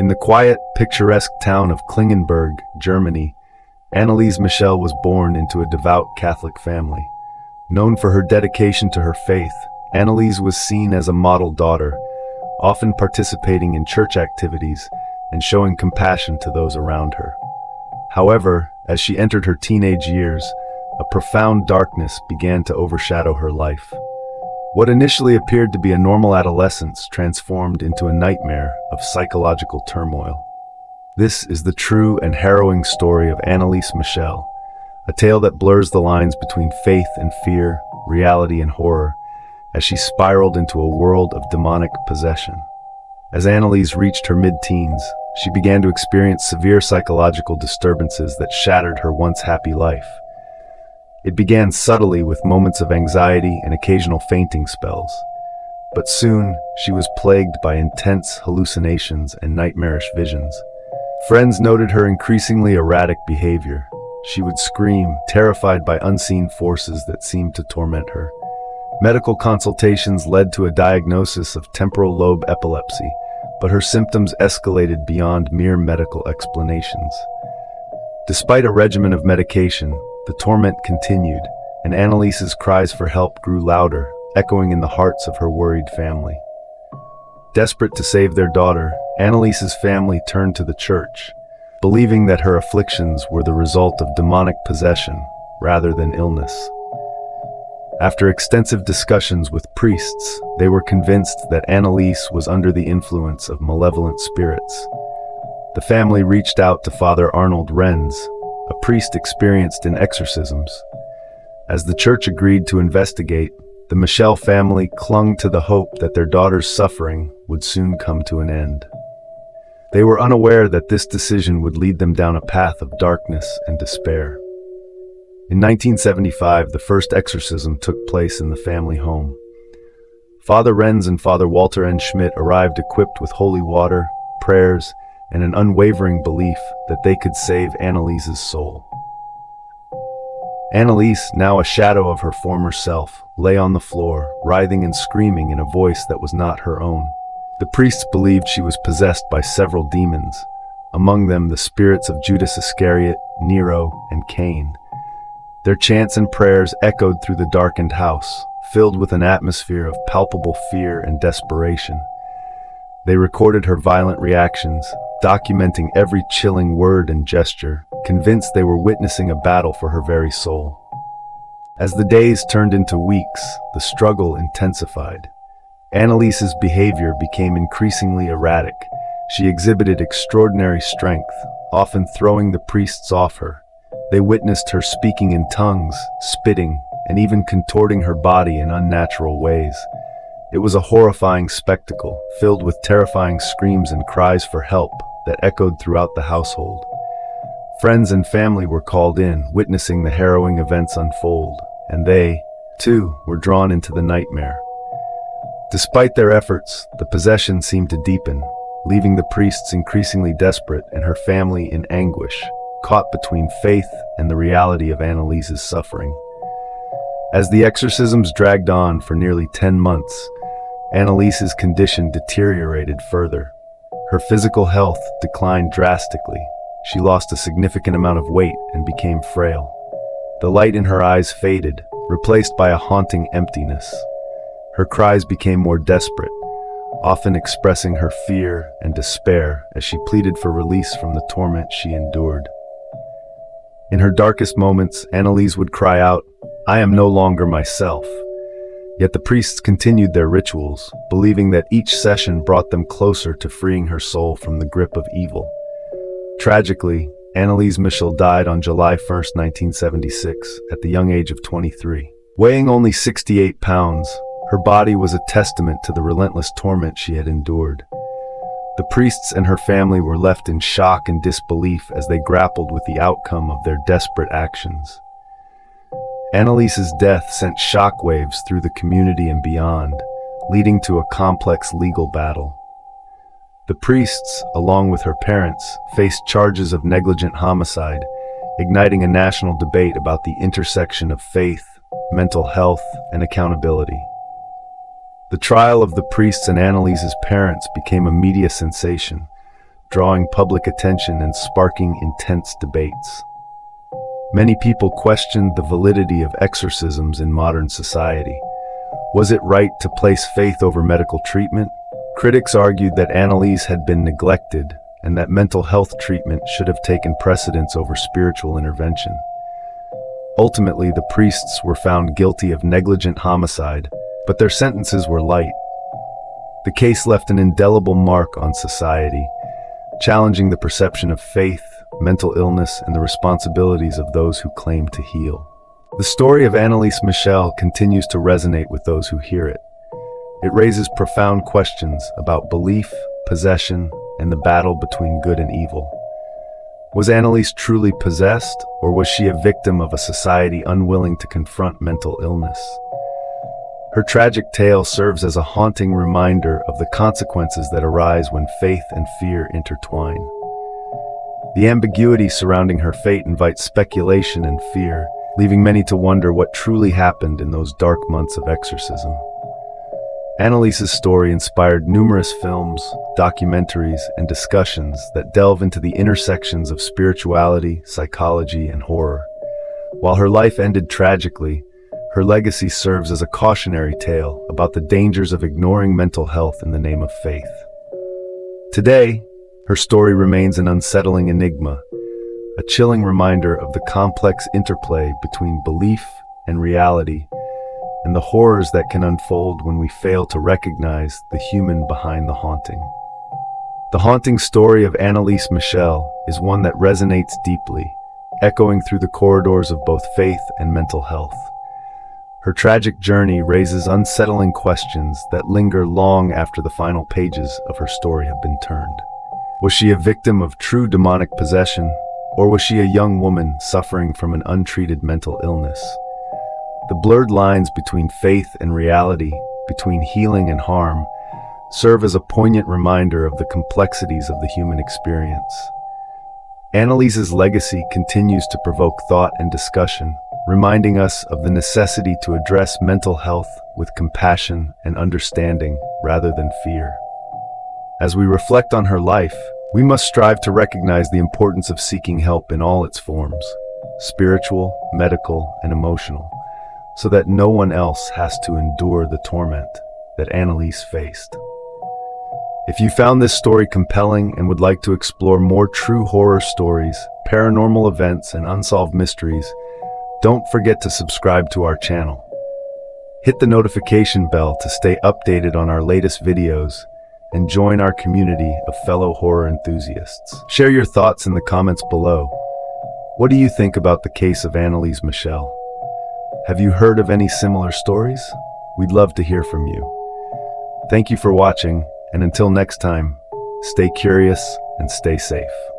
In the quiet, picturesque town of Klingenberg, Germany, Anneliese Michel was born into a devout Catholic family. Known for her dedication to her faith, Anneliese was seen as a model daughter, often participating in church activities and showing compassion to those around her. However, as she entered her teenage years, a profound darkness began to overshadow her life. What initially appeared to be a normal adolescence transformed into a nightmare of psychological turmoil. This is the true and harrowing story of Anneliese Michel, a tale that blurs the lines between faith and fear, reality and horror, as she spiraled into a world of demonic possession. As Anneliese reached her mid-teens, she began to experience severe psychological disturbances that shattered her once happy life. It began subtly with moments of anxiety and occasional fainting spells. But soon, she was plagued by intense hallucinations and nightmarish visions. Friends noted her increasingly erratic behavior. She would scream, terrified by unseen forces that seemed to torment her. Medical consultations led to a diagnosis of temporal lobe epilepsy, but her symptoms escalated beyond mere medical explanations. Despite a regimen of medication, the torment continued, and Anneliese's cries for help grew louder, echoing in the hearts of her worried family. Desperate to save their daughter, Anneliese's family turned to the church, believing that her afflictions were the result of demonic possession rather than illness. After extensive discussions with priests, they were convinced that Anneliese was under the influence of malevolent spirits. The family reached out to Father Arnold Renz, a priest experienced in exorcisms. As the church agreed to investigate, the Michel family clung to the hope that their daughter's suffering would soon come to an end. They were unaware that this decision would lead them down a path of darkness and despair. In 1975, the first exorcism took place in the family home. Father Renz and Father Walter N. Schmidt arrived equipped with holy water, prayers, and an unwavering belief that they could save Anneliese's soul. Anneliese, now a shadow of her former self, lay on the floor, writhing and screaming in a voice that was not her own. The priests believed she was possessed by several demons, among them the spirits of Judas Iscariot, Nero, and Cain. Their chants and prayers echoed through the darkened house, filled with an atmosphere of palpable fear and desperation. They recorded her violent reactions, documenting every chilling word and gesture, convinced they were witnessing a battle for her very soul. As the days turned into weeks, the struggle intensified. Anneliese's behavior became increasingly erratic. She exhibited extraordinary strength, often throwing the priests off her. They witnessed her speaking in tongues, spitting, and even contorting her body in unnatural ways. It was a horrifying spectacle, filled with terrifying screams and cries for help that echoed throughout the household. Friends and family were called in, witnessing the harrowing events unfold, and they, too, were drawn into the nightmare. Despite their efforts, the possession seemed to deepen, leaving the priests increasingly desperate and her family in anguish, caught between faith and the reality of Anneliese's suffering. As the exorcisms dragged on for nearly 10 months, Anneliese's condition deteriorated further. Her physical health declined drastically. She lost a significant amount of weight and became frail. The light in her eyes faded, replaced by a haunting emptiness. Her cries became more desperate, often expressing her fear and despair as she pleaded for release from the torment she endured. In her darkest moments, Anneliese would cry out, "I am no longer myself." Yet the priests continued their rituals, believing that each session brought them closer to freeing her soul from the grip of evil. Tragically, Anneliese Michel died on July 1, 1976, at the young age of 23. Weighing only 68 pounds, her body was a testament to the relentless torment she had endured. The priests and her family were left in shock and disbelief as they grappled with the outcome of their desperate actions. Anneliese's death sent shockwaves through the community and beyond, leading to a complex legal battle. The priests, along with her parents, faced charges of negligent homicide, igniting a national debate about the intersection of faith, mental health, and accountability. The trial of the priests and Anneliese's parents became a media sensation, drawing public attention and sparking intense debates. Many people questioned the validity of exorcisms in modern society. Was it right to place faith over medical treatment? Critics argued that Anneliese had been neglected and that mental health treatment should have taken precedence over spiritual intervention. Ultimately, the priests were found guilty of negligent homicide, but their sentences were light. The case left an indelible mark on society, challenging the perception of faith, mental illness, and the responsibilities of those who claim to heal. The story of Anneliese Michel continues to resonate with those who hear it. It raises profound questions about belief, possession, and the battle between good and evil. Was Anneliese truly possessed, or was she a victim of a society unwilling to confront mental illness? Her tragic tale serves as a haunting reminder of the consequences that arise when faith and fear intertwine. The ambiguity surrounding her fate invites speculation and fear, leaving many to wonder what truly happened in those dark months of exorcism. Anneliese's story inspired numerous films, documentaries, and discussions that delve into the intersections of spirituality, psychology, and horror. While her life ended tragically, her legacy serves as a cautionary tale about the dangers of ignoring mental health in the name of faith. Today, her story remains an unsettling enigma, a chilling reminder of the complex interplay between belief and reality, and the horrors that can unfold when we fail to recognize the human behind the haunting. The haunting story of Anneliese Michel is one that resonates deeply, echoing through the corridors of both faith and mental health. Her tragic journey raises unsettling questions that linger long after the final pages of her story have been turned. Was she a victim of true demonic possession, or was she a young woman suffering from an untreated mental illness? The blurred lines between faith and reality, between healing and harm, serve as a poignant reminder of the complexities of the human experience. Anneliese's legacy continues to provoke thought and discussion, reminding us of the necessity to address mental health with compassion and understanding rather than fear. As we reflect on her life, we must strive to recognize the importance of seeking help in all its forms, spiritual, medical, and emotional, so that no one else has to endure the torment that Anneliese faced. If you found this story compelling and would like to explore more true horror stories, paranormal events, and unsolved mysteries, don't forget to subscribe to our channel. Hit the notification bell to stay updated on our latest videos and join our community of fellow horror enthusiasts. Share your thoughts in the comments below. What do you think about the case of Anneliese Michel? Have you heard of any similar stories? We'd love to hear from you. Thank you for watching, and until next time, stay curious and stay safe.